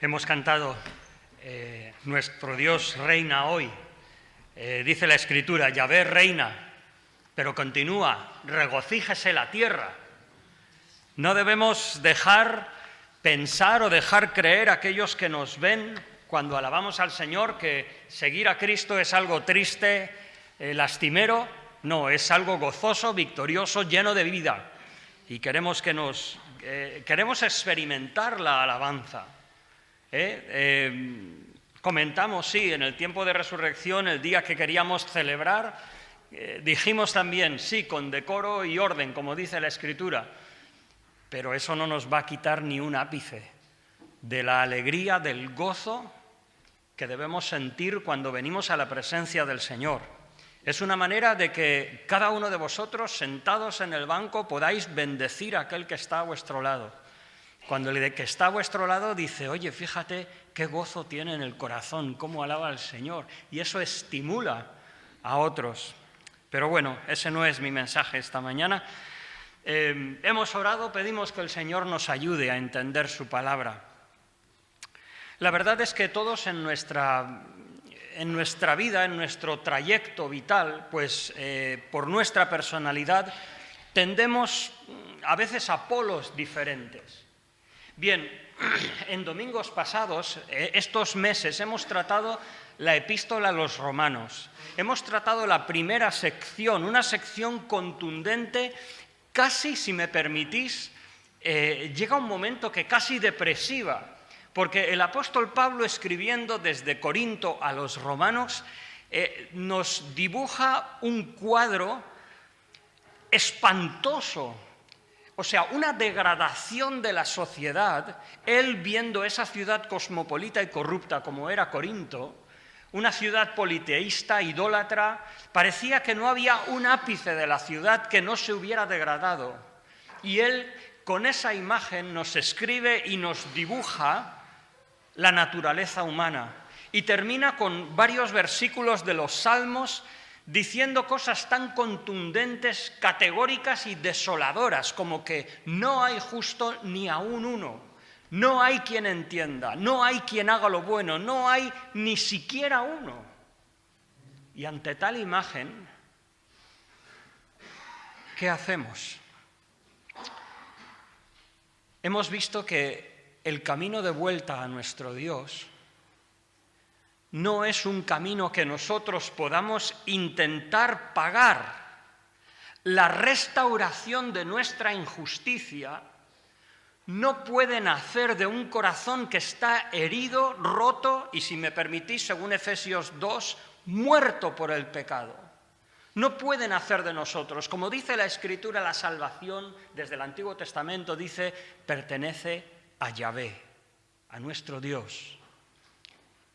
Hemos cantado Nuestro Dios reina hoy. Dice la Escritura, Yahvé reina, pero continúa, regocíjese la tierra. No debemos dejar pensar o dejar creer a aquellos que nos ven cuando alabamos al Señor que seguir a Cristo es algo triste, lastimero. No, es algo gozoso, victorioso, lleno de vida. Y queremos experimentar la alabanza. Comentamos, sí, en el tiempo de resurrección, el día que queríamos celebrar, dijimos también, sí, con decoro y orden, como dice la Escritura, pero eso no nos va a quitar ni un ápice de la alegría, del gozo que debemos sentir cuando venimos a la presencia del Señor. Es una manera de que cada uno de vosotros, sentados en el banco, podáis bendecir a aquel que está a vuestro lado. Cuando el que está a vuestro lado dice, oye, fíjate qué gozo tiene en el corazón, cómo alaba al Señor, y eso estimula a otros. Pero bueno, ese no es mi mensaje esta mañana. Hemos orado, pedimos que el Señor nos ayude a entender su palabra. La verdad es que todos en nuestra vida, en nuestro trayecto vital, pues por nuestra personalidad, tendemos a veces a polos diferentes. Bien, en domingos pasados, estos meses, hemos tratado la epístola a los romanos. Hemos tratado la primera sección, una sección contundente, casi, si me permitís, llega un momento que casi depresiva, porque el apóstol Pablo, escribiendo desde Corinto a los romanos, nos dibuja un cuadro espantoso. O sea, una degradación de la sociedad, él viendo esa ciudad cosmopolita y corrupta como era Corinto, una ciudad politeísta, idólatra, parecía que no había un ápice de la ciudad que no se hubiera degradado. Y él, con esa imagen, nos escribe y nos dibuja la naturaleza humana. Y termina con varios versículos de los Salmos diciendo cosas tan contundentes, categóricas y desoladoras, como que no hay justo ni aún uno, no hay quien entienda, no hay quien haga lo bueno, no hay ni siquiera uno. Y ante tal imagen, ¿qué hacemos? Hemos visto que el camino de vuelta a nuestro Dios no es un camino que nosotros podamos intentar pagar. La restauración de nuestra injusticia no puede nacer de un corazón que está herido, roto y, si me permitís, según Efesios 2, muerto por el pecado. No puede nacer de nosotros. Como dice la Escritura, la salvación desde el Antiguo Testamento dice, pertenece a Yahvé, a nuestro Dios.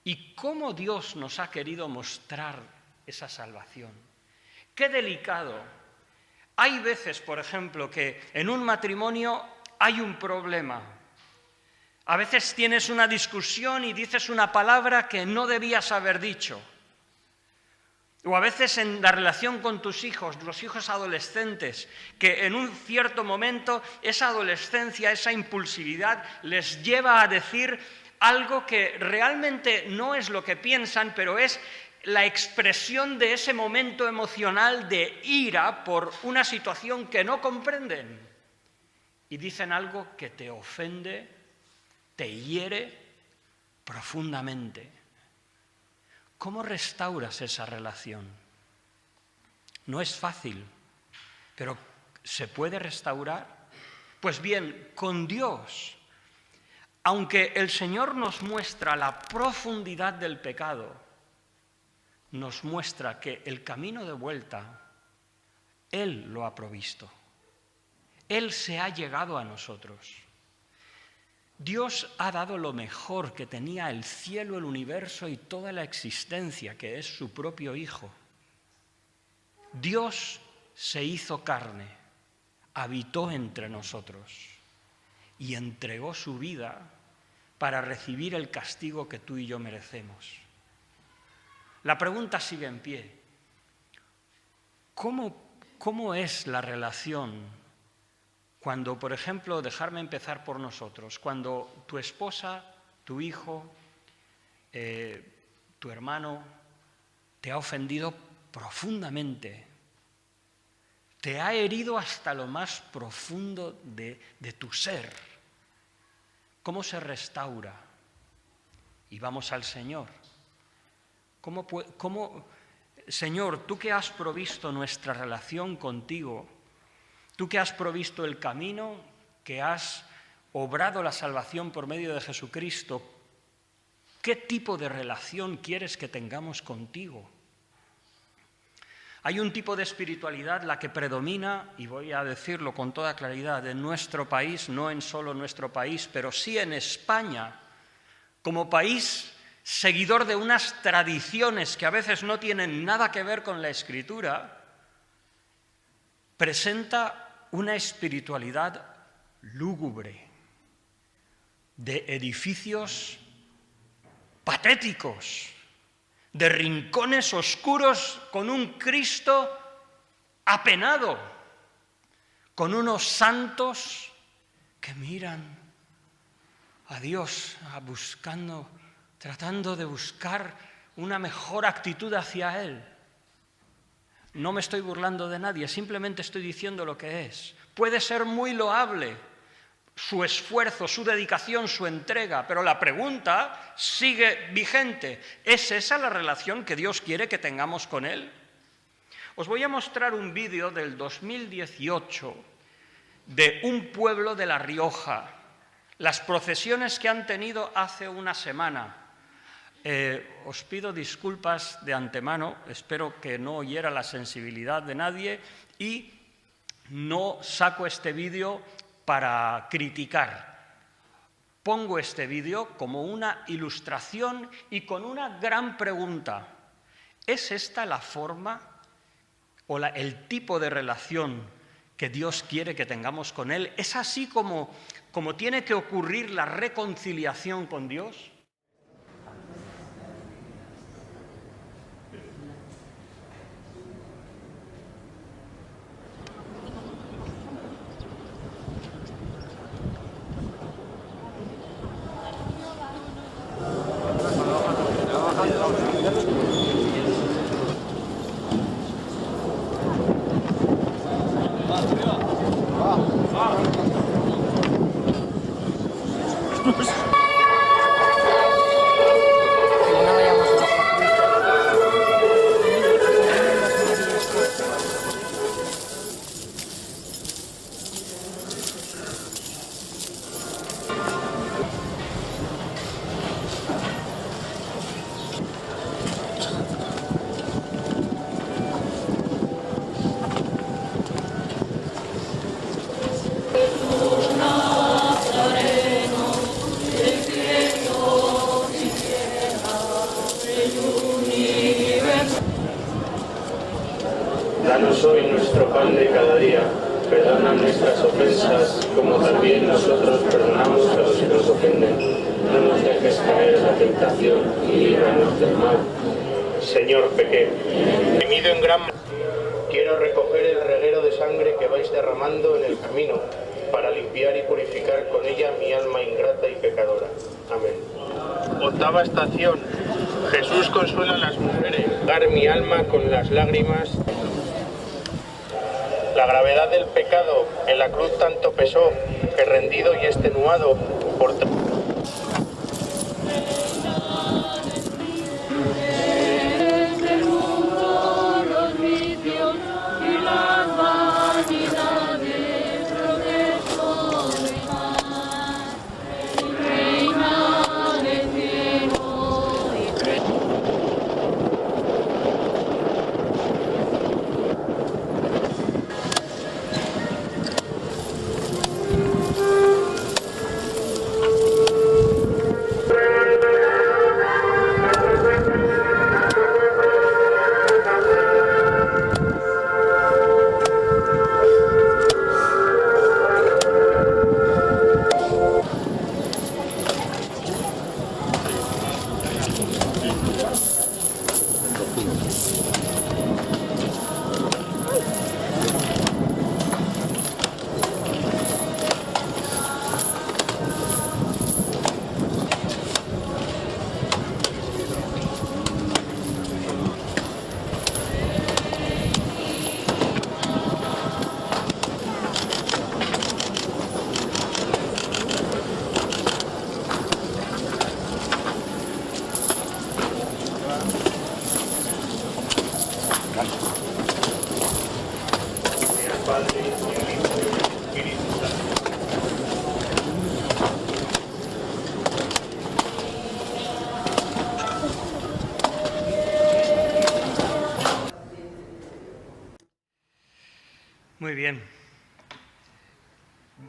¿Y cómo Dios nos ha querido mostrar esa salvación? ¡Qué delicado! Hay veces, por ejemplo, que en un matrimonio hay un problema. A veces tienes una discusión y dices una palabra que no debías haber dicho. O a veces en la relación con tus hijos, los hijos adolescentes, que en un cierto momento esa adolescencia, esa impulsividad les lleva a decir algo que realmente no es lo que piensan, pero es la expresión de ese momento emocional de ira por una situación que no comprenden. Y dicen algo que te ofende, te hiere profundamente. ¿Cómo restauras esa relación? No es fácil, pero ¿se puede restaurar? Pues bien, con Dios. Aunque el Señor nos muestra la profundidad del pecado, nos muestra que el camino de vuelta, Él lo ha provisto. Él se ha llegado a nosotros. Dios ha dado lo mejor que tenía el cielo, el universo y toda la existencia, que es su propio Hijo. Dios se hizo carne, habitó entre nosotros y entregó su vida para recibir el castigo que tú y yo merecemos. La pregunta sigue en pie. ¿Cómo es la relación cuando, por ejemplo, dejarme empezar por nosotros, cuando tu esposa tu hijo, tu hermano, te ha ofendido profundamente, te ha herido hasta lo más profundo de tu ser. ¿Cómo se restaura? Y vamos al Señor. Señor, tú que has provisto nuestra relación contigo, tú que has provisto el camino, que has obrado la salvación por medio de Jesucristo, ¿qué tipo de relación quieres que tengamos contigo? Hay un tipo de espiritualidad, la que predomina, y voy a decirlo con toda claridad, en nuestro país, no en solo nuestro país, pero sí en España, como país seguidor de unas tradiciones que a veces no tienen nada que ver con la Escritura, presenta una espiritualidad lúgubre, de edificios patéticos, de rincones oscuros con un Cristo apenado, con unos santos que miran a Dios tratando de buscar una mejor actitud hacia Él. No me estoy burlando de nadie, simplemente estoy diciendo lo que es. Puede ser muy loable su esfuerzo, su dedicación, su entrega, pero la pregunta sigue vigente. ¿Es esa la relación que Dios quiere que tengamos con Él? Os voy a mostrar un vídeo del 2018 de un pueblo de La Rioja, las procesiones que han tenido hace una semana. Os pido disculpas de antemano, espero que no hiera la sensibilidad de nadie y no saco este vídeo para criticar. Pongo este vídeo como una ilustración y con una gran pregunta. ¿Es esta la forma o el tipo de relación que Dios quiere que tengamos con Él? ¿Es así como tiene que ocurrir la reconciliación con Dios? Danos hoy nuestro pan de cada día, perdona nuestras ofensas, como también nosotros perdonamos a los que nos ofenden. No nos dejes caer en la tentación y líbranos del mal. Señor, pequé. Temido en gran manera, quiero recoger el reguero de sangre que vais derramando en el camino, para limpiar y purificar con ella mi alma ingrata y pecadora. Amén. Octava estación. Jesús consuela a las mujeres. Dar mi alma con las lágrimas. La gravedad del pecado en la cruz tanto pesó, que rendido y extenuado por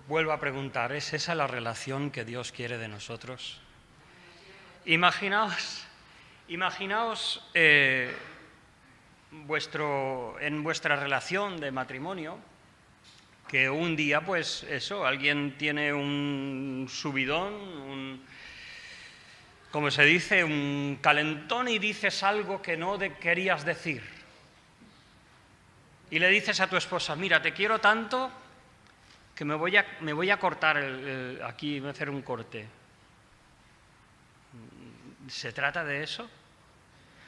vuelvo a preguntar, ¿es esa la relación que Dios quiere de nosotros? Imaginaos en vuestra relación de matrimonio, que un día, pues eso, alguien tiene un subidón, como se dice, un calentón y dices algo que no querías decir. Y le dices a tu esposa, mira, te quiero tanto que me voy a cortar aquí, voy a hacer un corte. ¿Se trata de eso?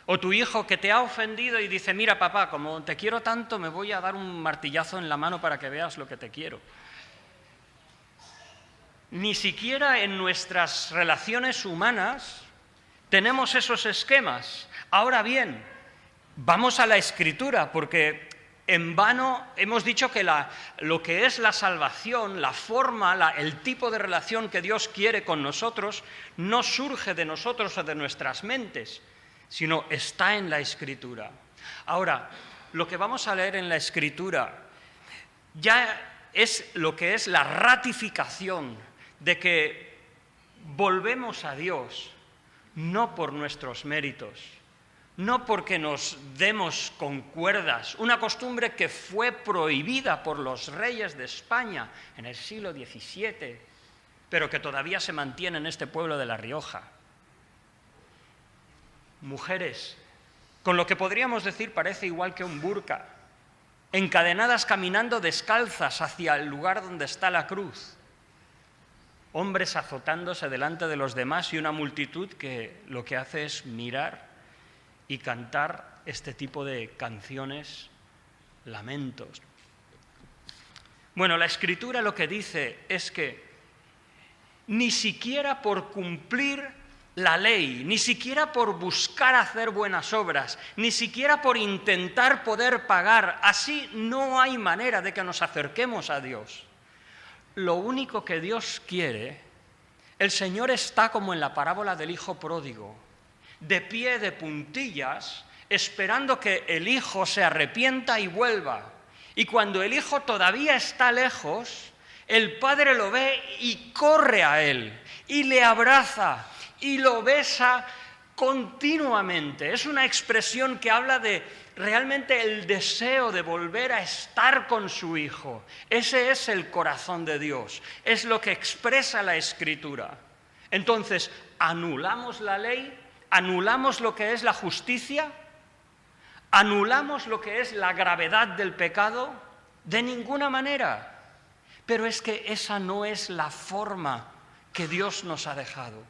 O tu hijo que te ha ofendido y dice, mira papá, como te quiero tanto, me voy a dar un martillazo en la mano para que veas lo que te quiero. Ni siquiera en nuestras relaciones humanas tenemos esos esquemas. Ahora bien, vamos a la Escritura, porque en vano hemos dicho que lo que es la salvación, la forma, el tipo de relación que Dios quiere con nosotros, no surge de nosotros o de nuestras mentes, sino está en la Escritura. Ahora, lo que vamos a leer en la Escritura ya es lo que es la ratificación de que volvemos a Dios no por nuestros méritos, no porque nos demos con cuerdas, una costumbre que fue prohibida por los reyes de España en el siglo XVII, pero que todavía se mantiene en este pueblo de La Rioja. Mujeres, con lo que podríamos decir parece igual que un burka, encadenadas caminando descalzas hacia el lugar donde está la cruz. Hombres azotándose delante de los demás y una multitud que lo que hace es mirar y cantar este tipo de canciones, lamentos. Bueno, la Escritura lo que dice es que ni siquiera por cumplir la ley, ni siquiera por buscar hacer buenas obras, ni siquiera por intentar poder pagar, así no hay manera de que nos acerquemos a Dios. Lo único que Dios quiere, el Señor está como en la parábola del hijo pródigo, de pie de puntillas, esperando que el hijo se arrepienta y vuelva. Y cuando el hijo todavía está lejos, el padre lo ve y corre a él, y le abraza, y lo besa continuamente. Es una expresión que habla de realmente el deseo de volver a estar con su hijo. Ese es el corazón de Dios, es lo que expresa la Escritura. Entonces, ¿anulamos la ley? ¿Anulamos lo que es la justicia? ¿Anulamos lo que es la gravedad del pecado? De ninguna manera. Pero es que esa no es la forma que Dios nos ha dejado,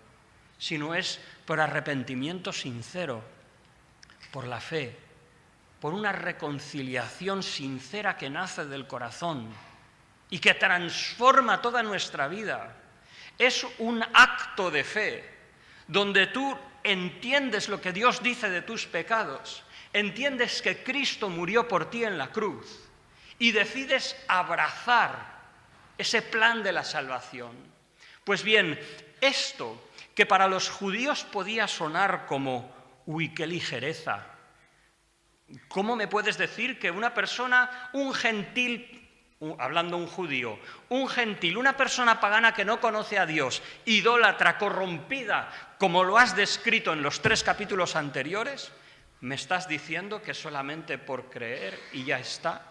sino es por arrepentimiento sincero, por la fe, por una reconciliación sincera que nace del corazón y que transforma toda nuestra vida. Es un acto de fe donde tú entiendes lo que Dios dice de tus pecados, entiendes que Cristo murió por ti en la cruz y decides abrazar ese plan de la salvación. Pues bien, esto que para los judíos podía sonar como, uy, qué ligereza. ¿Cómo me puedes decir que una persona, un gentil, hablando un judío, un gentil, una persona pagana que no conoce a Dios, idólatra, corrompida, como lo has descrito en los 3 capítulos anteriores, me estás diciendo que solamente por creer y ya está?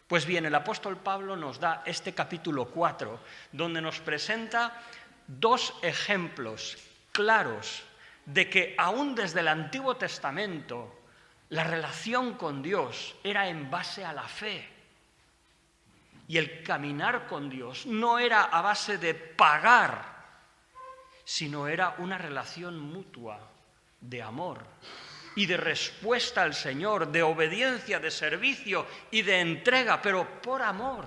Pues bien, el apóstol Pablo nos da este capítulo 4, donde nos presenta 2 ejemplos claros de que aún desde el Antiguo Testamento la relación con Dios era en base a la fe. Y el caminar con Dios no era a base de pagar, sino era una relación mutua de amor y de respuesta al Señor, de obediencia, de servicio y de entrega, pero por amor,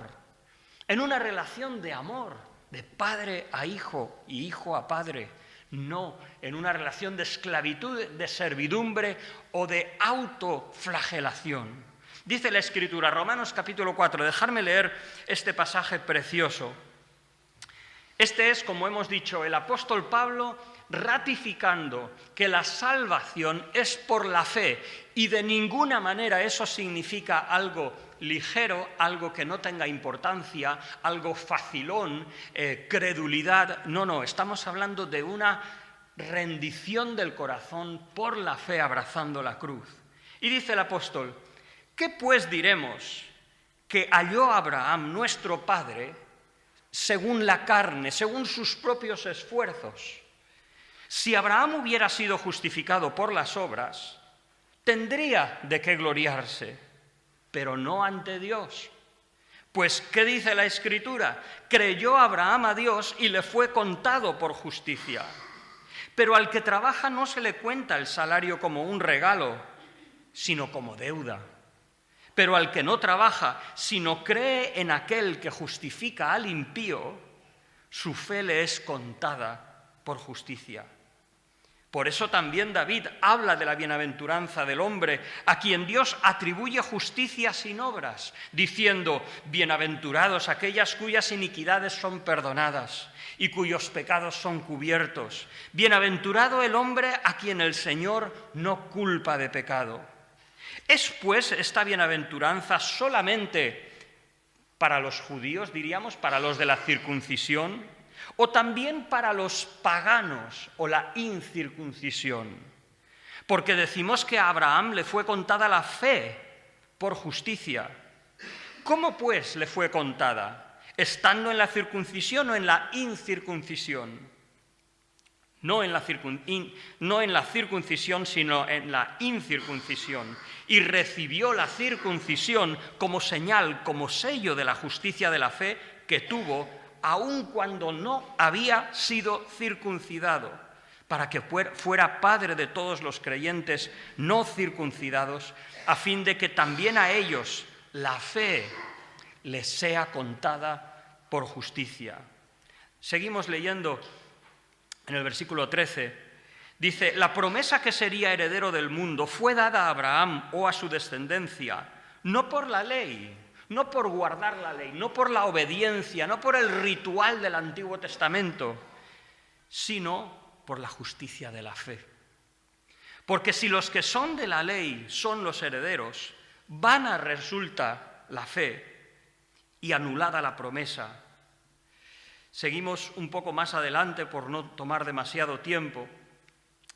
en una relación de amor, de padre a hijo y hijo a padre, no en una relación de esclavitud, de servidumbre o de autoflagelación. Dice la Escritura, Romanos capítulo 4, dejadme leer este pasaje precioso. Este es, como hemos dicho, el apóstol Pablo ratificando que la salvación es por la fe y de ninguna manera eso significa algo ligero, algo que no tenga importancia, algo facilón, credulidad. No, estamos hablando de una rendición del corazón por la fe abrazando la cruz. Y dice el apóstol: ¿qué pues diremos que halló Abraham, nuestro padre, según la carne, según sus propios esfuerzos? Si Abraham hubiera sido justificado por las obras, tendría de qué gloriarse, pero no ante Dios. Pues, ¿qué dice la Escritura? Creyó Abraham a Dios y le fue contado por justicia. Pero al que trabaja no se le cuenta el salario como un regalo, sino como deuda. Pero al que no trabaja, sino cree en aquel que justifica al impío, su fe le es contada por justicia. Por eso también David habla de la bienaventuranza del hombre a quien Dios atribuye justicia sin obras, diciendo: bienaventurados aquellas cuyas iniquidades son perdonadas y cuyos pecados son cubiertos. Bienaventurado el hombre a quien el Señor no culpa de pecado. ¿Es pues esta bienaventuranza solamente para los judíos, diríamos, para los de la circuncisión, o también para los paganos o la incircuncisión? Porque decimos que a Abraham le fue contada la fe por justicia. ¿Cómo pues le fue contada? ¿Estando en la circuncisión o en la incircuncisión? No en la circuncisión, sino en la incircuncisión. Y recibió la circuncisión como señal, como sello de la justicia de la fe que tuvo, aun cuando no había sido circuncidado, para que fuera padre de todos los creyentes no circuncidados, a fin de que también a ellos la fe les sea contada por justicia. Seguimos leyendo en el versículo 13. Dice: la promesa que sería heredero del mundo fue dada a Abraham o a su descendencia, no por la ley, no por guardar la ley, no por la obediencia, no por el ritual del Antiguo Testamento, sino por la justicia de la fe. Porque si los que son de la ley son los herederos, vana resulta la fe y anulada la promesa. Seguimos un poco más adelante por no tomar demasiado tiempo.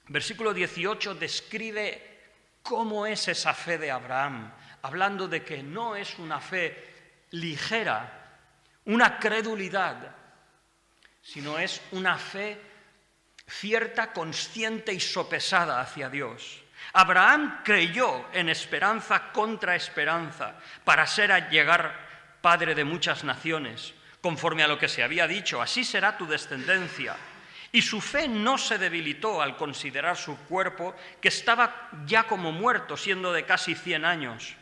Versículo 18 describe cómo es esa fe de Abraham, hablando de que no es una fe ligera, una credulidad, sino es una fe cierta, consciente y sopesada hacia Dios. Abraham creyó en esperanza contra esperanza para llegar padre de muchas naciones, conforme a lo que se había dicho: así será tu descendencia. Y su fe no se debilitó al considerar su cuerpo, que estaba ya como muerto, siendo de casi 100 años,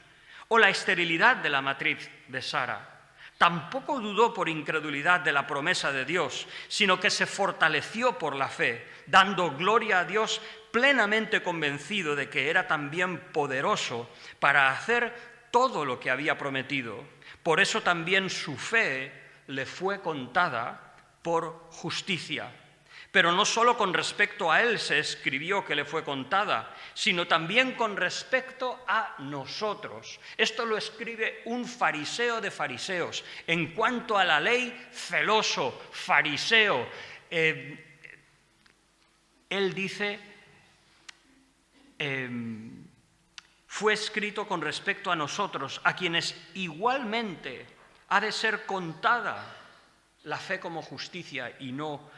o la esterilidad de la matriz de Sara. Tampoco dudó por incredulidad de la promesa de Dios, sino que se fortaleció por la fe, dando gloria a Dios, plenamente convencido de que era también poderoso para hacer todo lo que había prometido. Por eso también su fe le fue contada por justicia. Pero no solo con respecto a él se escribió que le fue contada, sino también con respecto a nosotros. Esto lo escribe un fariseo de fariseos. En cuanto a la ley, celoso, fariseo. Él dice, fue escrito con respecto a nosotros, a quienes igualmente ha de ser contada la fe como justicia y no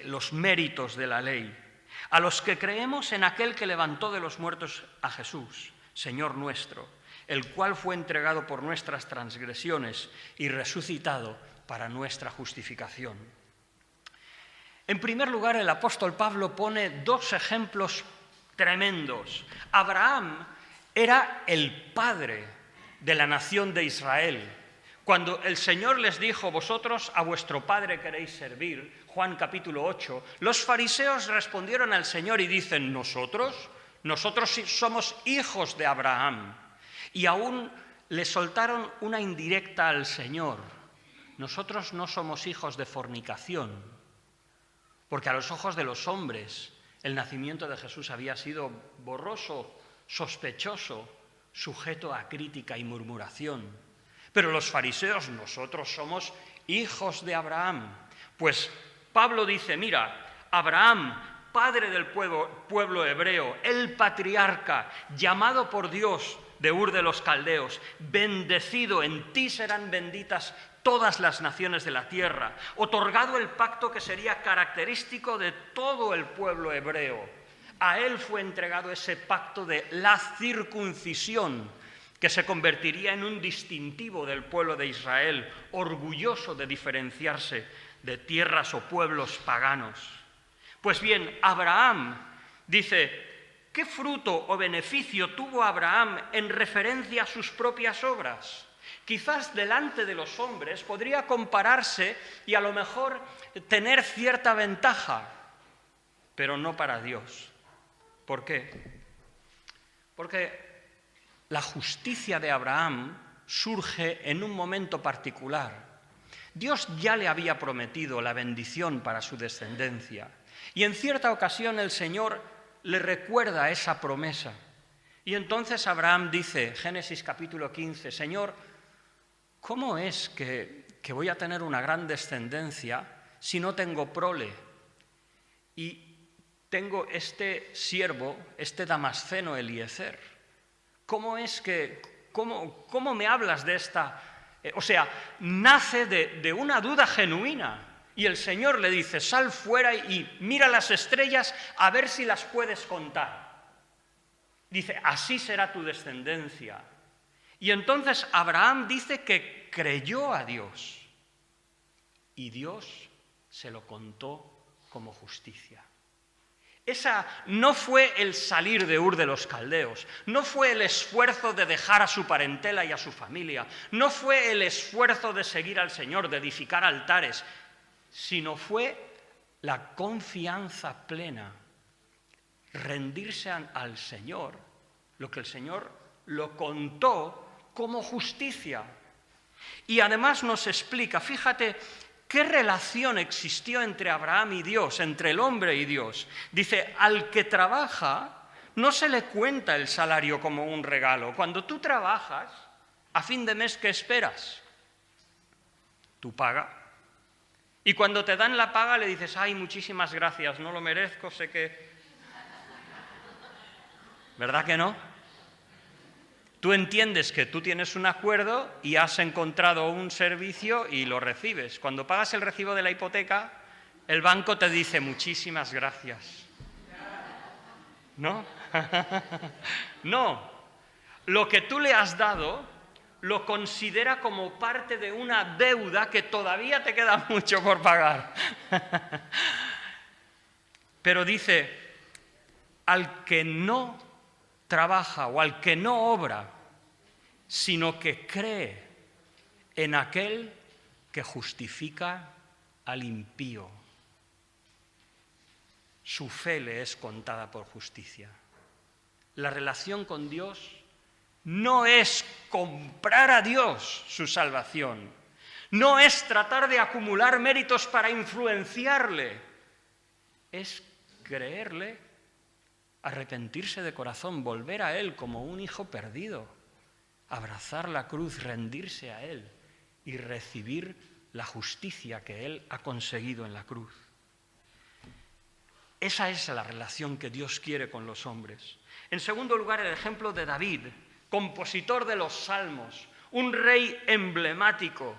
los méritos de la ley, a los que creemos en aquel que levantó de los muertos a Jesús, Señor nuestro, el cual fue entregado por nuestras transgresiones y resucitado para nuestra justificación. En primer lugar, el apóstol Pablo pone dos ejemplos tremendos. Abraham era el padre de la nación de Israel. Cuando el Señor les dijo: vosotros a vuestro padre queréis servir, Juan capítulo 8, los fariseos respondieron al Señor y dicen: nosotros somos hijos de Abraham. Y aún le soltaron una indirecta al Señor: nosotros no somos hijos de fornicación, porque a los ojos de los hombres el nacimiento de Jesús había sido borroso, sospechoso, sujeto a crítica y murmuración. Pero los fariseos, nosotros somos hijos de Abraham. Pues Pablo dice, mira, Abraham, padre del pueblo hebreo, el patriarca, llamado por Dios de Ur de los Caldeos, bendecido, en ti serán benditas todas las naciones de la tierra, otorgado el pacto que sería característico de todo el pueblo hebreo. A él fue entregado ese pacto de la circuncisión, que se convertiría en un distintivo del pueblo de Israel, orgulloso de diferenciarse de tierras o pueblos paganos. Pues bien, Abraham dice, ¿qué fruto o beneficio tuvo Abraham en referencia a sus propias obras? Quizás delante de los hombres podría compararse y a lo mejor tener cierta ventaja, pero no para Dios. ¿Por qué? Porque la justicia de Abraham surge en un momento particular. Dios ya le había prometido la bendición para su descendencia y en cierta ocasión el Señor le recuerda esa promesa. Y entonces Abraham dice, Génesis capítulo 15, Señor, ¿cómo es que voy a tener una gran descendencia si no tengo prole? Y tengo este siervo, este damasceno Eliezer. ¿Cómo me hablas de esta? O sea, nace de una duda genuina. Y el Señor le dice, sal fuera y mira las estrellas a ver si las puedes contar. Dice, así será tu descendencia. Y entonces Abraham dice que creyó a Dios. Y Dios se lo contó como justicia. Esa no fue el salir de Ur de los Caldeos, no fue el esfuerzo de dejar a su parentela y a su familia, no fue el esfuerzo de seguir al Señor, de edificar altares, sino fue la confianza plena, rendirse al Señor, lo que el Señor lo contó como justicia. Y además nos explica, fíjate, ¿qué relación existió entre Abraham y Dios, entre el hombre y Dios? Dice, al que trabaja no se le cuenta el salario como un regalo. Cuando tú trabajas, a fin de mes, ¿qué esperas? Tu paga. Y cuando te dan la paga le dices, ay, muchísimas gracias, no lo merezco, sé que... ¿Verdad que no? Tú entiendes que tú tienes un acuerdo y has encontrado un servicio y lo recibes. Cuando pagas el recibo de la hipoteca, el banco te dice muchísimas gracias. ¿No? No. Lo que tú le has dado lo considera como parte de una deuda que todavía te queda mucho por pagar. Pero dice, al que no trabaja o al que no obra, sino que cree en aquel que justifica al impío, su fe le es contada por justicia. La relación con Dios no es comprar a Dios su salvación, no es tratar de acumular méritos para influenciarle, es creerle, arrepentirse de corazón, volver a Él como un hijo perdido, abrazar la cruz, rendirse a Él y recibir la justicia que Él ha conseguido en la cruz. Esa es la relación que Dios quiere con los hombres. En segundo lugar, el ejemplo de David, compositor de los Salmos, un rey emblemático,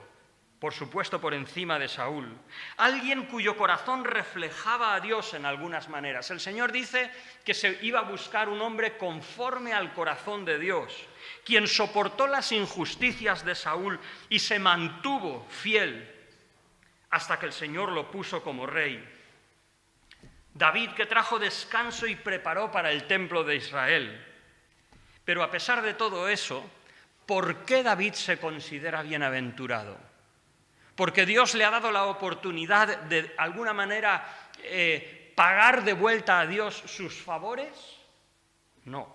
por supuesto por encima de Saúl, alguien cuyo corazón reflejaba a Dios en algunas maneras. El Señor dice que se iba a buscar un hombre conforme al corazón de Dios, quien soportó las injusticias de Saúl y se mantuvo fiel hasta que el Señor lo puso como rey. David, que trajo descanso y preparó para el templo de Israel. Pero a pesar de todo eso, ¿por qué David se considera bienaventurado? ¿Porque Dios le ha dado la oportunidad de alguna manera pagar de vuelta a Dios sus favores? No.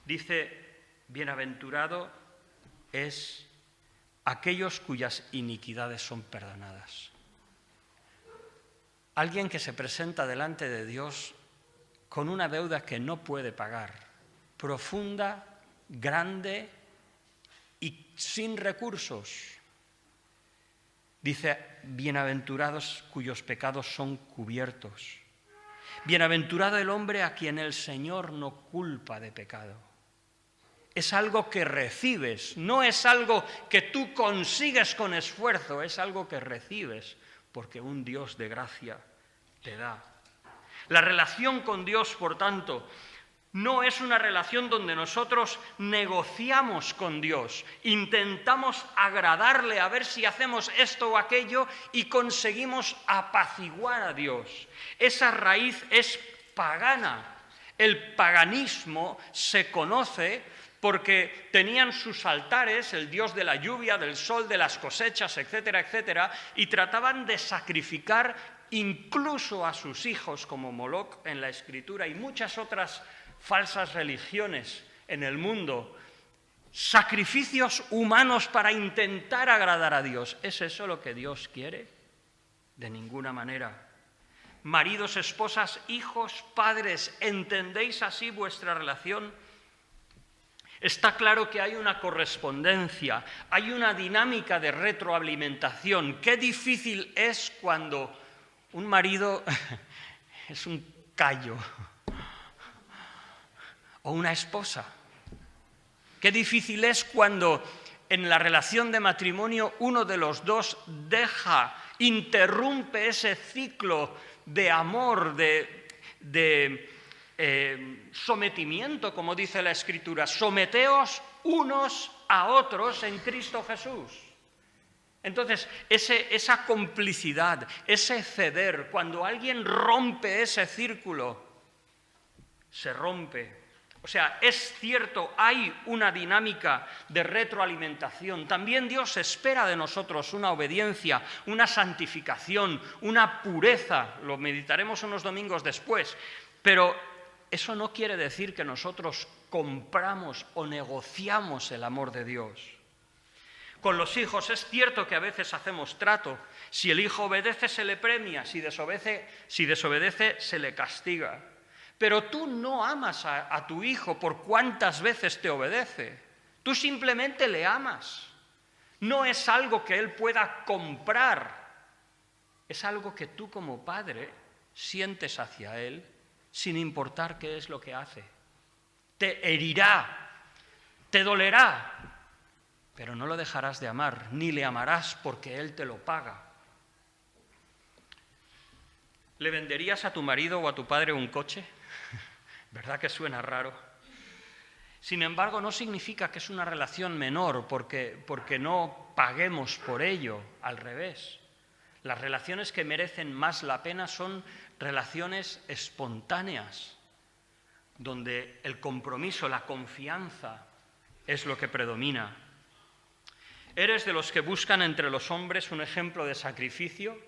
Dice, bienaventurado es aquellos cuyas iniquidades son perdonadas. Alguien que se presenta delante de Dios con una deuda que no puede pagar, profunda, grande y sin recursos. Dice, bienaventurados cuyos pecados son cubiertos. Bienaventurado el hombre a quien el Señor no culpa de pecado. Es algo que recibes, no es algo que tú consigues con esfuerzo, es algo que recibes porque un Dios de gracia te da. La relación con Dios, por tanto, no es una relación donde nosotros negociamos con Dios, intentamos agradarle a ver si hacemos esto o aquello y conseguimos apaciguar a Dios. Esa raíz es pagana. El paganismo se conoce porque tenían sus altares, el dios de la lluvia, del sol, de las cosechas, etcétera, etcétera, y trataban de sacrificar incluso a sus hijos, como Moloc en la Escritura, y muchas otras falsas religiones en el mundo, sacrificios humanos para intentar agradar a Dios. ¿Es eso lo que Dios quiere? De ninguna manera. Maridos, esposas, hijos, padres, ¿entendéis así vuestra relación? Está claro que hay una correspondencia, hay una dinámica de retroalimentación. Qué difícil es cuando un marido es un callo o una esposa. Qué difícil es cuando en la relación de matrimonio uno de los dos interrumpe ese ciclo de amor, de sometimiento, como dice la Escritura. Someteos unos a otros en Cristo Jesús. Entonces, esa complicidad, ese ceder, cuando alguien rompe ese círculo, se rompe. O sea, es cierto, hay una dinámica de retroalimentación. También Dios espera de nosotros una obediencia, una santificación, una pureza. Lo meditaremos unos domingos después. Pero eso no quiere decir que nosotros compramos o negociamos el amor de Dios. Con los hijos es cierto que a veces hacemos trato. Si el hijo obedece, se le premia. Si desobedece, se le castiga. Pero tú no amas a tu hijo por cuántas veces te obedece. Tú simplemente le amas. No es algo que él pueda comprar. Es algo que tú como padre sientes hacia él sin importar qué es lo que hace. Te herirá, te dolerá, pero no lo dejarás de amar, ni le amarás porque él te lo paga. ¿Le venderías a tu marido o a tu padre un coche? ¿Verdad que suena raro? Sin embargo, no significa que es una relación menor porque no paguemos por ello, al revés. Las relaciones que merecen más la pena son relaciones espontáneas, donde el compromiso, la confianza es lo que predomina. ¿Eres de los que buscan entre los hombres un ejemplo de sacrificio?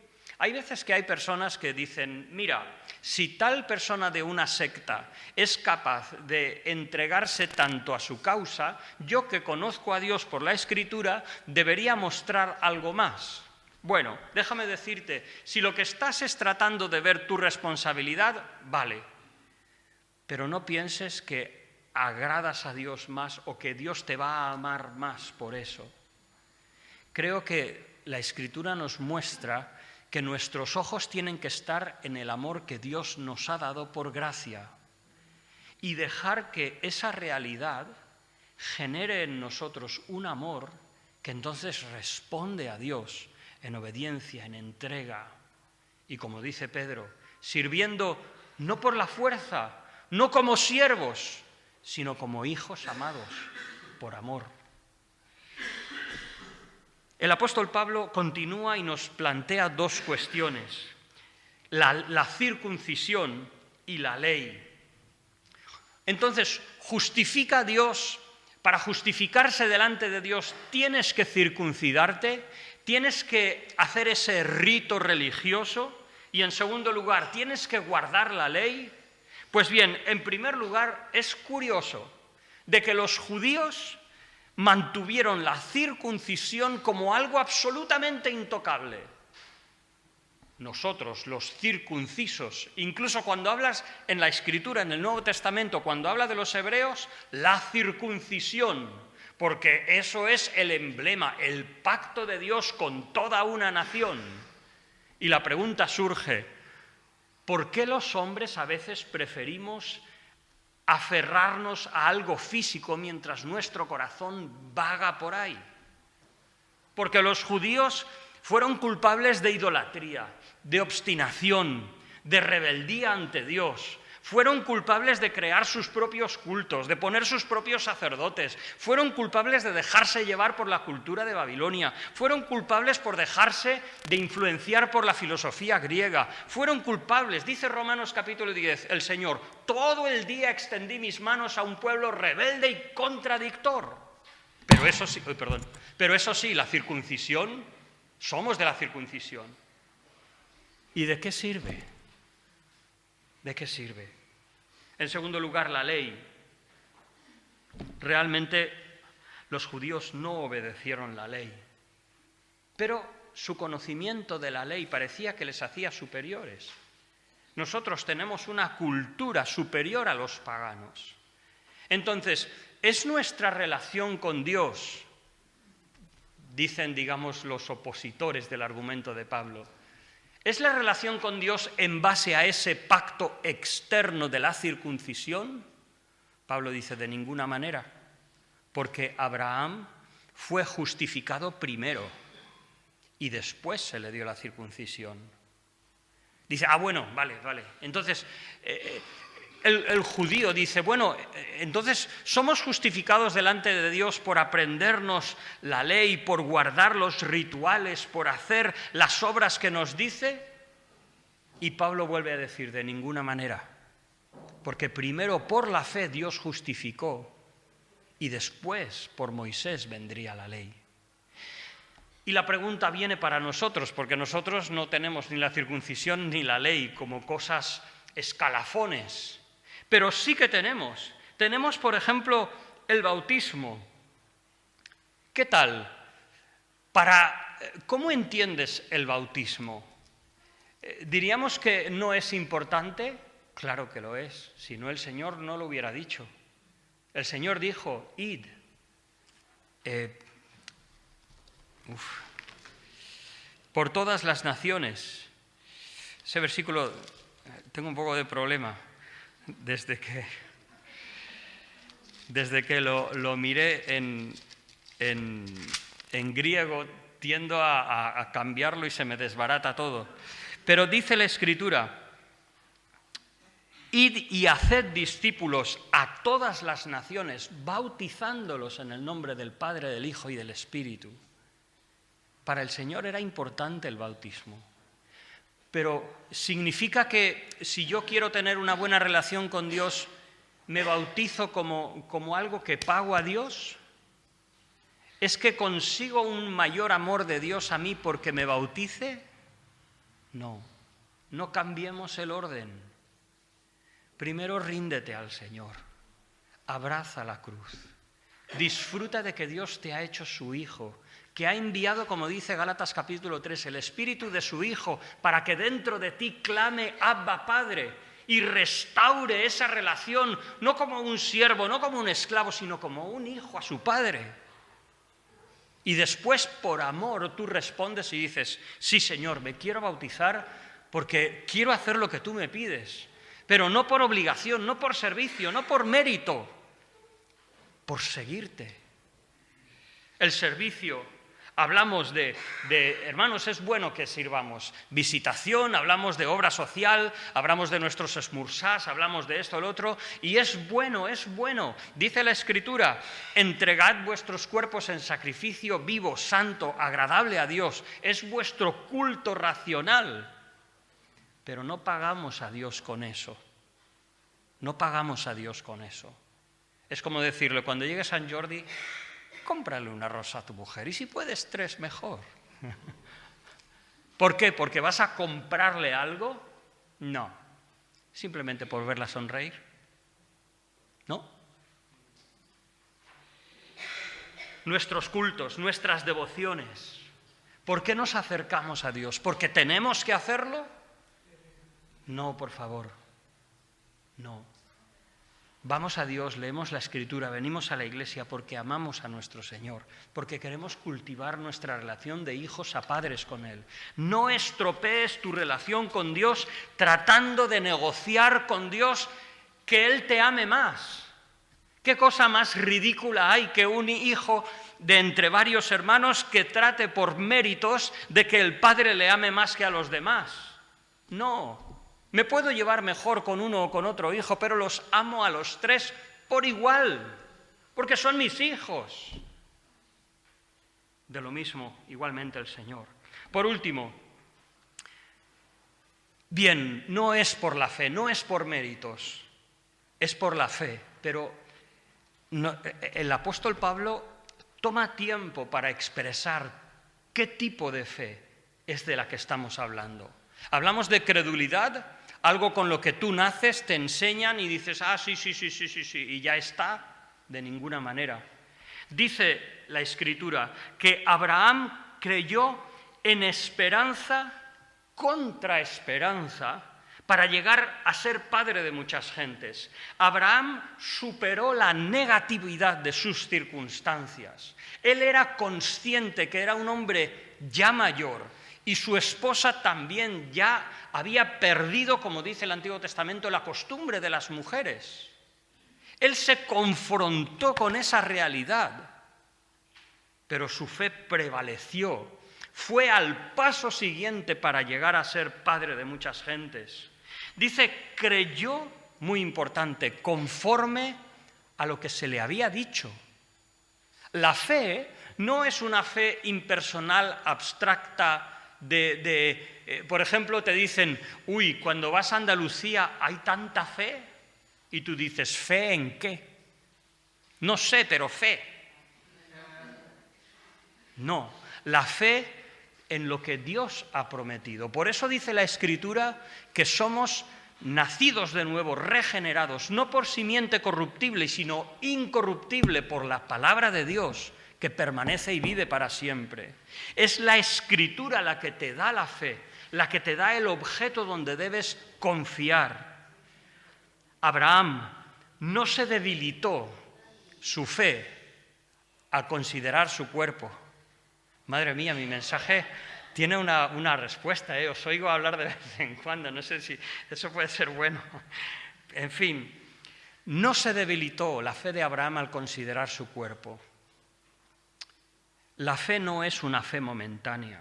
Hay veces que hay personas que dicen, mira, si tal persona de una secta es capaz de entregarse tanto a su causa, yo que conozco a Dios por la Escritura, debería mostrar algo más. Bueno, déjame decirte, si lo que estás es tratando de ver tu responsabilidad, vale, pero no pienses que agradas a Dios más o que Dios te va a amar más por eso. Creo que la Escritura nos muestra que nuestros ojos tienen que estar en el amor que Dios nos ha dado por gracia y dejar que esa realidad genere en nosotros un amor que entonces responde a Dios en obediencia, en entrega. Y como dice Pedro, sirviendo no por la fuerza, no como siervos, sino como hijos amados por amor. El apóstol Pablo continúa y nos plantea dos cuestiones, la circuncisión y la ley. Entonces, ¿justifica Dios? Para justificarse delante de Dios, ¿tienes que circuncidarte? ¿Tienes que hacer ese rito religioso? Y en segundo lugar, ¿tienes que guardar la ley? Pues bien, en primer lugar, es curioso de que los judíos mantuvieron la circuncisión como algo absolutamente intocable. Nosotros, los circuncisos, incluso cuando hablas en la Escritura, en el Nuevo Testamento, cuando habla de los hebreos, la circuncisión, porque eso es el emblema, el pacto de Dios con toda una nación. Y la pregunta surge, ¿por qué los hombres a veces preferimos aferrarnos a algo físico mientras nuestro corazón vaga por ahí? Porque los judíos fueron culpables de idolatría, de obstinación, de rebeldía ante Dios. Fueron culpables de crear sus propios cultos, de poner sus propios sacerdotes. Fueron culpables de dejarse llevar por la cultura de Babilonia. Fueron culpables por dejarse de influenciar por la filosofía griega. Fueron culpables, dice Romanos capítulo 10, el Señor, todo el día extendí mis manos a un pueblo rebelde y contradictor. Pero eso sí, la circuncisión, somos de la circuncisión. ¿Y de qué sirve? ¿De qué sirve? En segundo lugar, la ley. Realmente los judíos no obedecieron la ley, pero su conocimiento de la ley parecía que les hacía superiores. Nosotros tenemos una cultura superior a los paganos. Entonces, ¿es nuestra relación con Dios, dicen, digamos, los opositores del argumento de Pablo, ¿es la relación con Dios en base a ese pacto externo de la circuncisión? Pablo dice, de ninguna manera, porque Abraham fue justificado primero y después se le dio la circuncisión. Dice, bueno, vale. Entonces, el judío dice, bueno, entonces somos justificados delante de Dios por aprendernos la ley, por guardar los rituales, por hacer las obras que nos dice. Y Pablo vuelve a decir, de ninguna manera, porque primero por la fe Dios justificó y después por Moisés vendría la ley. Y la pregunta viene para nosotros, porque nosotros no tenemos ni la circuncisión ni la ley como cosas escalafones. Pero sí que tenemos, por ejemplo, el bautismo. ¿Qué tal? ¿Cómo entiendes el bautismo? ¿Diríamos que no es importante? Claro que lo es, si no el Señor no lo hubiera dicho. El Señor dijo, id. Por todas las naciones. Ese versículo, tengo un poco de problema. Desde que lo miré en griego, tiendo a cambiarlo y se me desbarata todo. Pero dice la Escritura, id y haced discípulos a todas las naciones, bautizándolos en el nombre del Padre, del Hijo y del Espíritu. Para el Señor era importante el bautismo. Pero ¿significa que si yo quiero tener una buena relación con Dios, me bautizo como algo que pago a Dios? ¿Es que consigo un mayor amor de Dios a mí porque me bautice? No cambiemos el orden. Primero ríndete al Señor, abraza la cruz, disfruta de que Dios te ha hecho su Hijo, que ha enviado, como dice Gálatas capítulo 3, el Espíritu de su Hijo para que dentro de ti clame Abba Padre y restaure esa relación, no como un siervo, no como un esclavo, sino como un hijo a su Padre. Y después, por amor, tú respondes y dices, sí, Señor, me quiero bautizar porque quiero hacer lo que tú me pides, pero no por obligación, no por servicio, no por mérito, por seguirte. El servicio. Hablamos hermanos, es bueno que sirvamos. Visitación, hablamos de obra social, hablamos de nuestros esmursás, hablamos de esto, lo otro, y es bueno. Dice la Escritura, entregad vuestros cuerpos en sacrificio vivo, santo, agradable a Dios. Es vuestro culto racional. Pero no pagamos a Dios con eso. Es como decirle, cuando llegue San Jordi, cómprale una rosa a tu mujer y si puedes 3 mejor. ¿Por qué? ¿Porque vas a comprarle algo? No, simplemente por verla sonreír. ¿No? Nuestros cultos, nuestras devociones. ¿Por qué nos acercamos a Dios? ¿Porque tenemos que hacerlo? No, por favor, no. Vamos a Dios, leemos la Escritura, venimos a la iglesia porque amamos a nuestro Señor, porque queremos cultivar nuestra relación de hijos a padres con Él. No estropees tu relación con Dios tratando de negociar con Dios que Él te ame más. ¿Qué cosa más ridícula hay que un hijo de entre varios hermanos que trate por méritos de que el padre le ame más que a los demás? No. Me puedo llevar mejor con uno o con otro hijo, pero los amo a los tres por igual, porque son mis hijos. De lo mismo, igualmente el Señor. Por último, bien, no es por la fe, no es por méritos, es por la fe, pero el apóstol Pablo toma tiempo para expresar qué tipo de fe es de la que estamos hablando. Hablamos de credulidad, algo con lo que tú naces, te enseñan y dices, sí, y ya está. De ninguna manera. Dice la Escritura que Abraham creyó en esperanza contra esperanza para llegar a ser padre de muchas gentes. Abraham superó la negatividad de sus circunstancias. Él era consciente que era un hombre ya mayor, y su esposa también ya había perdido, como dice el Antiguo Testamento, la costumbre de las mujeres. Él se confrontó con esa realidad, pero su fe prevaleció. Fue al paso siguiente para llegar a ser padre de muchas gentes. Dice, creyó, muy importante, conforme a lo que se le había dicho. La fe no es una fe impersonal, abstracta, por ejemplo, te dicen, cuando vas a Andalucía hay tanta fe, y tú dices, ¿fe en qué? No sé, pero fe. No, la fe en lo que Dios ha prometido. Por eso dice la Escritura que somos nacidos de nuevo, regenerados, no por simiente corruptible, sino incorruptible por la palabra de Dios, que permanece y vive para siempre. Es la Escritura la que te da la fe, la que te da el objeto donde debes confiar. Abraham no se debilitó su fe al considerar su cuerpo. Madre mía, mi mensaje tiene una respuesta, os oigo hablar de vez en cuando, no sé si eso puede ser bueno. En fin, no se debilitó la fe de Abraham al considerar su cuerpo. La fe no es una fe momentánea,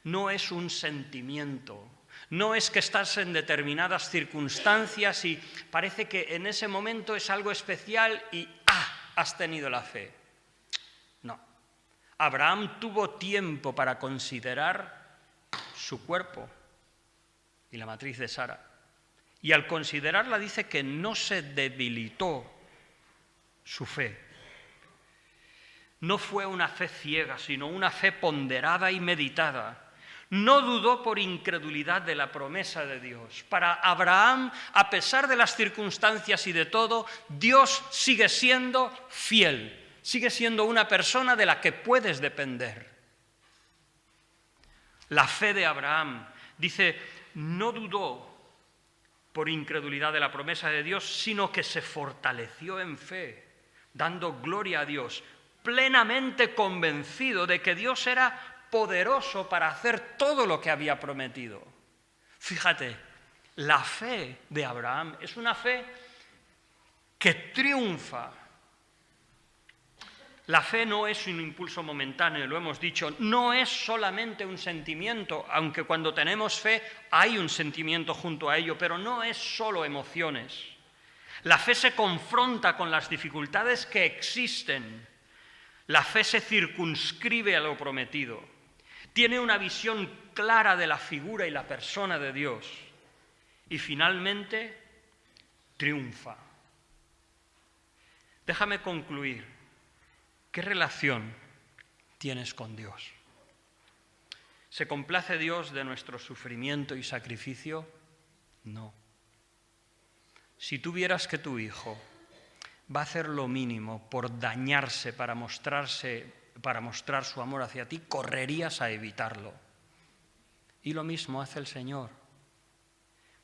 no es un sentimiento, no es que estás en determinadas circunstancias y parece que en ese momento es algo especial y has tenido la fe. No. Abraham tuvo tiempo para considerar su cuerpo y la matriz de Sara. Y al considerarla dice que no se debilitó su fe. No fue una fe ciega, sino una fe ponderada y meditada. No dudó por incredulidad de la promesa de Dios. Para Abraham, a pesar de las circunstancias y de todo, Dios sigue siendo fiel. Sigue siendo una persona de la que puedes depender. La fe de Abraham, dice, no dudó por incredulidad de la promesa de Dios, sino que se fortaleció en fe, dando gloria a Dios, plenamente convencido de que Dios era poderoso para hacer todo lo que había prometido. Fíjate, la fe de Abraham es una fe que triunfa. La fe no es un impulso momentáneo, lo hemos dicho, no es solamente un sentimiento, aunque cuando tenemos fe hay un sentimiento junto a ello, pero no es solo emociones. La fe se confronta con las dificultades que existen. La fe se circunscribe a lo prometido. Tiene una visión clara de la figura y la persona de Dios. Y finalmente, triunfa. Déjame concluir. ¿Qué relación tienes con Dios? ¿Se complace Dios de nuestro sufrimiento y sacrificio? No. Si tú vieras que tu hijo va a hacer lo mínimo por dañarse para mostrar su amor hacia ti, correrías a evitarlo. Y lo mismo hace el Señor.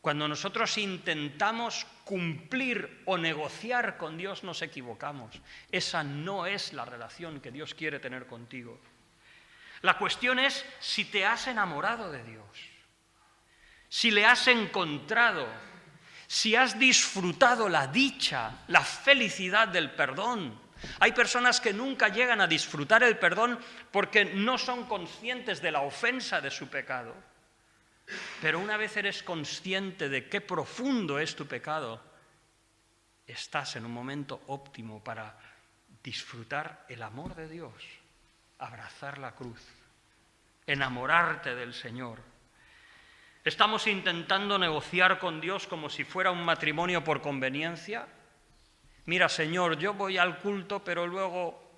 Cuando nosotros intentamos cumplir o negociar con Dios, nos equivocamos. Esa no es la relación que Dios quiere tener contigo. La cuestión es si te has enamorado de Dios, si le has encontrado, si has disfrutado la dicha, la felicidad del perdón. Hay personas que nunca llegan a disfrutar el perdón porque no son conscientes de la ofensa de su pecado. Pero una vez eres consciente de qué profundo es tu pecado, estás en un momento óptimo para disfrutar el amor de Dios, abrazar la cruz, enamorarte del Señor. ¿Estamos intentando negociar con Dios como si fuera un matrimonio por conveniencia? Mira, Señor, yo voy al culto, pero luego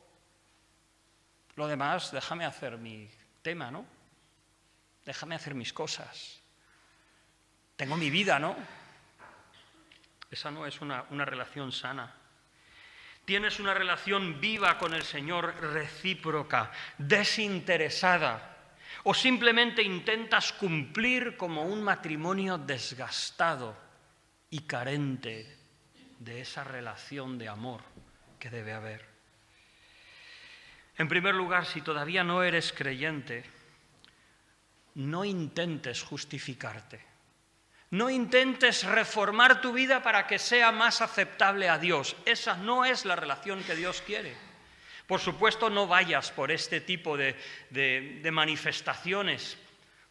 lo demás, déjame hacer mi tema, ¿no? Déjame hacer mis cosas. Tengo mi vida, ¿no? Esa no es una relación sana. Tienes una relación viva con el Señor, recíproca, desinteresada, o simplemente intentas cumplir como un matrimonio desgastado y carente de esa relación de amor que debe haber. En primer lugar, si todavía no eres creyente, no intentes justificarte. No intentes reformar tu vida para que sea más aceptable a Dios. Esa no es la relación que Dios quiere. Por supuesto, no vayas por este tipo de manifestaciones,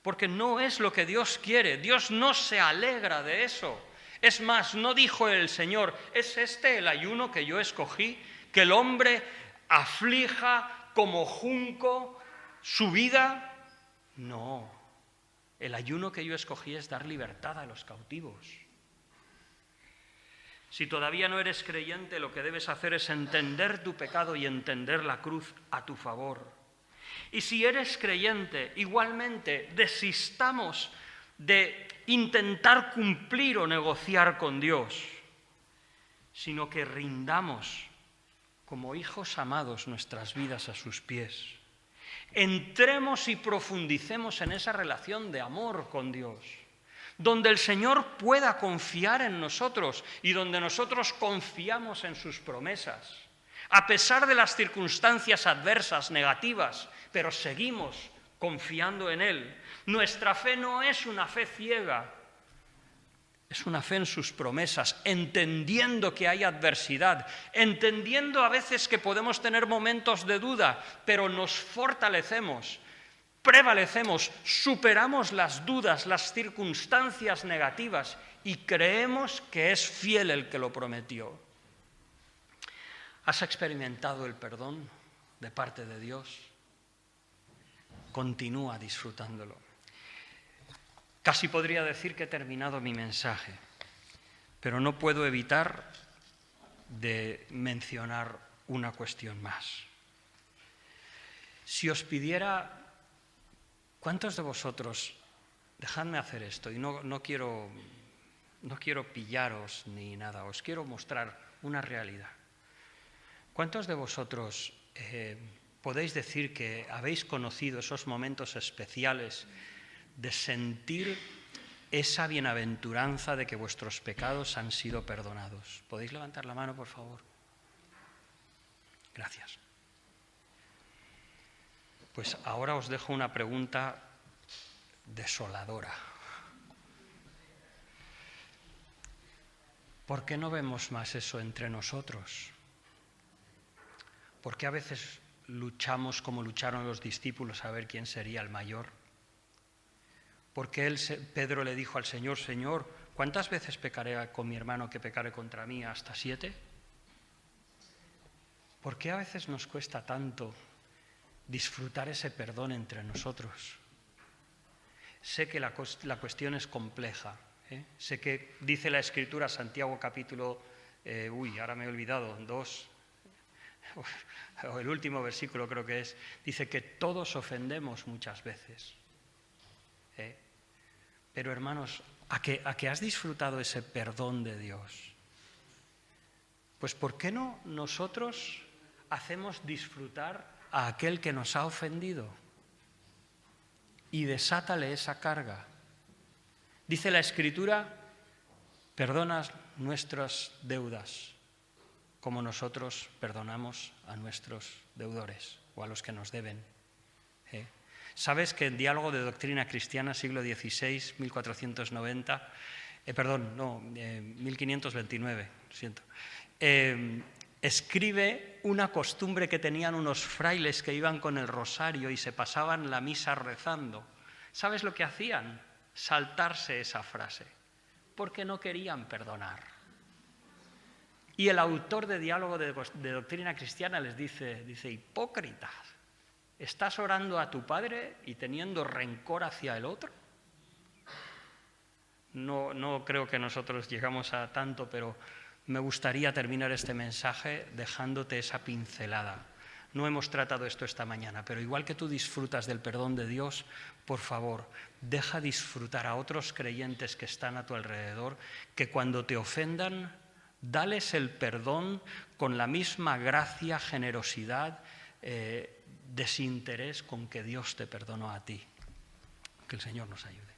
porque no es lo que Dios quiere. Dios no se alegra de eso. Es más, no dijo el Señor, ¿es este el ayuno que yo escogí? Que el hombre aflija como junco su vida. No, el ayuno que yo escogí es dar libertad a los cautivos. Si todavía no eres creyente, lo que debes hacer es entender tu pecado y entender la cruz a tu favor. Y si eres creyente, igualmente desistamos de intentar cumplir o negociar con Dios, sino que rindamos como hijos amados nuestras vidas a sus pies. Entremos y profundicemos en esa relación de amor con Dios, donde el Señor pueda confiar en nosotros y donde nosotros confiamos en sus promesas. A pesar de las circunstancias adversas, negativas, pero seguimos confiando en Él. Nuestra fe no es una fe ciega, es una fe en sus promesas, entendiendo que hay adversidad, entendiendo a veces que podemos tener momentos de duda, pero nos fortalecemos, prevalecemos, superamos las dudas, las circunstancias negativas y creemos que es fiel el que lo prometió. ¿Has experimentado el perdón de parte de Dios? Continúa disfrutándolo. Casi podría decir que he terminado mi mensaje, pero no puedo evitar de mencionar una cuestión más. Si os pidiera, ¿cuántos de vosotros, dejadme hacer esto, y no quiero pillaros ni nada, os quiero mostrar una realidad. ¿Cuántos de vosotros podéis decir que habéis conocido esos momentos especiales de sentir esa bienaventuranza de que vuestros pecados han sido perdonados? ¿Podéis levantar la mano, por favor? Gracias. Pues ahora os dejo una pregunta desoladora. ¿Por qué no vemos más eso entre nosotros? ¿Por qué a veces luchamos como lucharon los discípulos a ver quién sería el mayor? ¿Por qué Pedro le dijo al Señor, Señor, ¿cuántas veces pecaré con mi hermano que pecaré contra mí? ¿Hasta 7? ¿Por qué a veces nos cuesta tanto disfrutar ese perdón entre nosotros? Sé que la cuestión es compleja. Sé que dice la Escritura, Santiago capítulo, ahora me he olvidado, 2, o el último versículo creo que es, dice que todos ofendemos muchas veces. Pero hermanos, ¿a qué has disfrutado ese perdón de Dios? Pues ¿por qué no nosotros hacemos disfrutar a aquel que nos ha ofendido? Y desátale esa carga. Dice la Escritura Perdona nuestras deudas como nosotros perdonamos a nuestros deudores o a los que nos deben. ¿Sabes que en Diálogo de Doctrina Cristiana, siglo XVI, 1529, escribe una costumbre que tenían unos frailes que iban con el rosario y se pasaban la misa rezando? ¿Sabes lo que hacían? Saltarse esa frase, porque no querían perdonar. Y el autor de Diálogo de Doctrina Cristiana les dice, hipócritas, ¿estás orando a tu Padre y teniendo rencor hacia el otro? No creo que nosotros llegamos a tanto, pero me gustaría terminar este mensaje dejándote esa pincelada. No hemos tratado esto esta mañana, pero igual que tú disfrutas del perdón de Dios, por favor, deja disfrutar a otros creyentes que están a tu alrededor, que cuando te ofendan, dales el perdón con la misma gracia, generosidad, desinterés con que Dios te perdonó a ti. Que el Señor nos ayude.